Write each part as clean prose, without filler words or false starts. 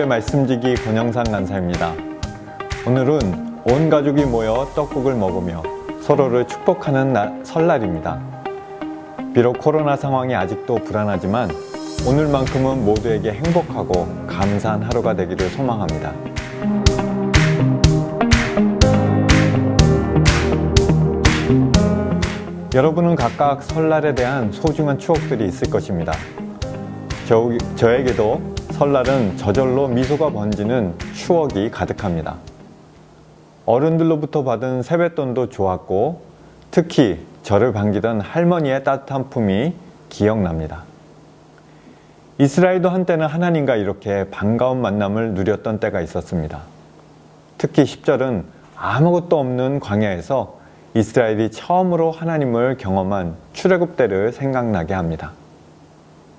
하나님의 말씀지기 권영상 간사입니다. 오늘은 온 가족이 모여 떡국을 먹으며 서로를 축복하는 설날입니다. 비록 코로나 상황이 아직도 불안하지만 오늘만큼은 모두에게 행복하고 감사한 하루가 되기를 소망합니다. 여러분은 각각 설날에 대한 소중한 추억들이 있을 것입니다. 저에게도 설날은 저절로 미소가 번지는 추억이 가득합니다. 어른들로부터 받은 세뱃돈도 좋았고 특히 저를 반기던 할머니의 따뜻한 품이 기억납니다. 이스라엘도 한때는 하나님과 이렇게 반가운 만남을 누렸던 때가 있었습니다. 특히 10절은 아무것도 없는 광야에서 이스라엘이 처음으로 하나님을 경험한 출애굽 때를 생각나게 합니다.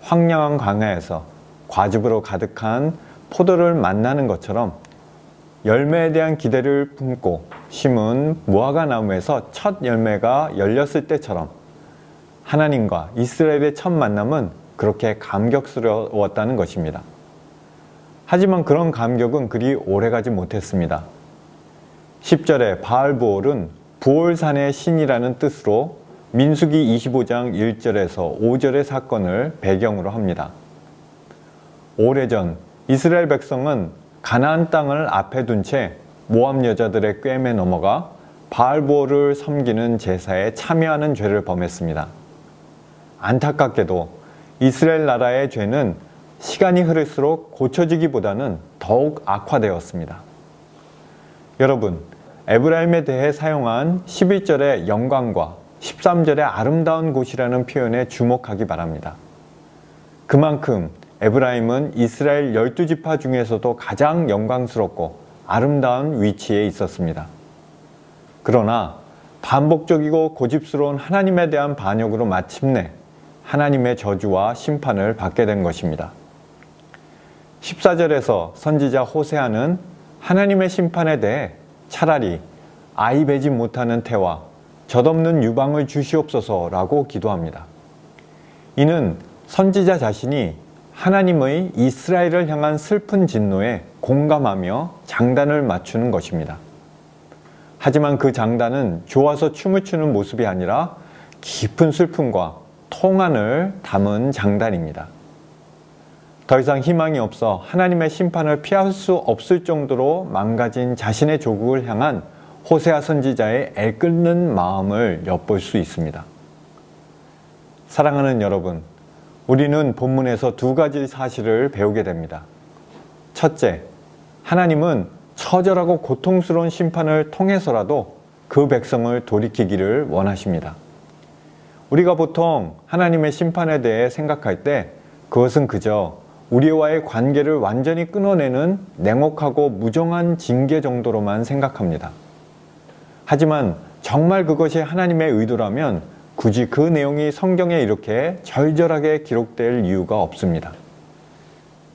황량한 광야에서 과즙으로 가득한 포도를 만나는 것처럼 열매에 대한 기대를 품고 심은 무화과 나무에서 첫 열매가 열렸을 때처럼 하나님과 이스라엘의 첫 만남은 그렇게 감격스러웠다는 것입니다. 하지만 그런 감격은 그리 오래가지 못했습니다. 10절에 바알브올은 부올산의 신이라는 뜻으로 민수기 25장 1절에서 5절의 사건을 배경으로 합니다. 오래전 이스라엘 백성은 가나안 땅을 앞에 둔 채 모압 여자들의 꿰매 넘어가 바알브올을 섬기는 제사에 참여하는 죄를 범했습니다. 안타깝게도 이스라엘 나라의 죄는 시간이 흐를수록 고쳐지기보다는 더욱 악화되었습니다. 여러분, 에브라임에 대해 사용한 11절의 영광과 13절의 아름다운 곳이라는 표현에 주목하기 바랍니다. 그만큼 에브라임은 이스라엘 12지파 중에서도 가장 영광스럽고 아름다운 위치에 있었습니다. 그러나 반복적이고 고집스러운 하나님에 대한 반역으로 마침내 하나님의 저주와 심판을 받게 된 것입니다. 14절에서 선지자 호세아는 하나님의 심판에 대해 차라리 아이 배지 못하는 태와 젖없는 유방을 주시옵소서라고 기도합니다. 이는 선지자 자신이 하나님의 이스라엘을 향한 슬픈 진노에 공감하며 장단을 맞추는 것입니다. 하지만 그 장단은 좋아서 춤을 추는 모습이 아니라 깊은 슬픔과 통한을 담은 장단입니다. 더 이상 희망이 없어 하나님의 심판을 피할 수 없을 정도로 망가진 자신의 조국을 향한 호세아 선지자의 애끓는 마음을 엿볼 수 있습니다. 사랑하는 여러분, 우리는 본문에서 두 가지 사실을 배우게 됩니다. 첫째, 하나님은 처절하고 고통스러운 심판을 통해서라도 그 백성을 돌이키기를 원하십니다. 우리가 보통 하나님의 심판에 대해 생각할 때 그것은 그저 우리와의 관계를 완전히 끊어내는 냉혹하고 무정한 징계 정도로만 생각합니다. 하지만 정말 그것이 하나님의 의도라면 굳이 그 내용이 성경에 이렇게 절절하게 기록될 이유가 없습니다.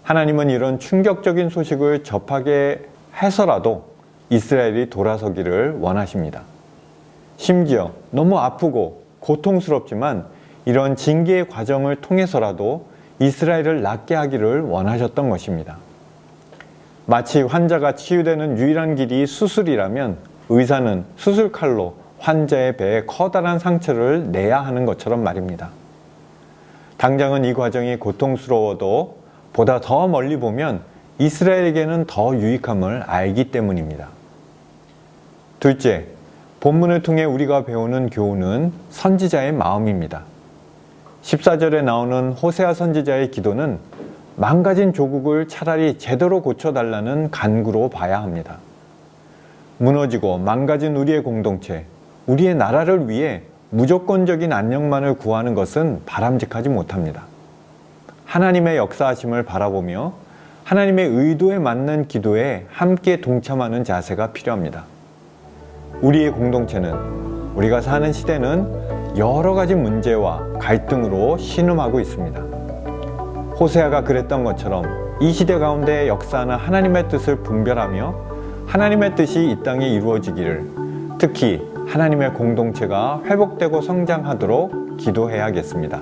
하나님은 이런 충격적인 소식을 접하게 해서라도 이스라엘이 돌아서기를 원하십니다. 심지어 너무 아프고 고통스럽지만 이런 징계의 과정을 통해서라도 이스라엘을 낫게 하기를 원하셨던 것입니다. 마치 환자가 치유되는 유일한 길이 수술이라면 의사는 수술칼로 환자의 배에 커다란 상처를 내야 하는 것처럼 말입니다. 당장은 이 과정이 고통스러워도 보다 더 멀리 보면 이스라엘에게는 더 유익함을 알기 때문입니다. 둘째, 본문을 통해 우리가 배우는 교훈은 선지자의 마음입니다. 14절에 나오는 호세아 선지자의 기도는 망가진 조국을 차라리 제대로 고쳐달라는 간구로 봐야 합니다. 무너지고 망가진 우리의 공동체, 우리의 나라를 위해 무조건적인 안녕만을 구하는 것은 바람직하지 못합니다. 하나님의 역사하심을 바라보며 하나님의 의도에 맞는 기도에 함께 동참하는 자세가 필요합니다. 우리의 공동체는, 우리가 사는 시대는 여러 가지 문제와 갈등으로 신음하고 있습니다. 호세아가 그랬던 것처럼 이 시대 가운데 역사하는 하나님의 뜻을 분별하며 하나님의 뜻이 이 땅에 이루어지기를, 특히 하나님의 공동체가 회복되고 성장하도록 기도해야겠습니다.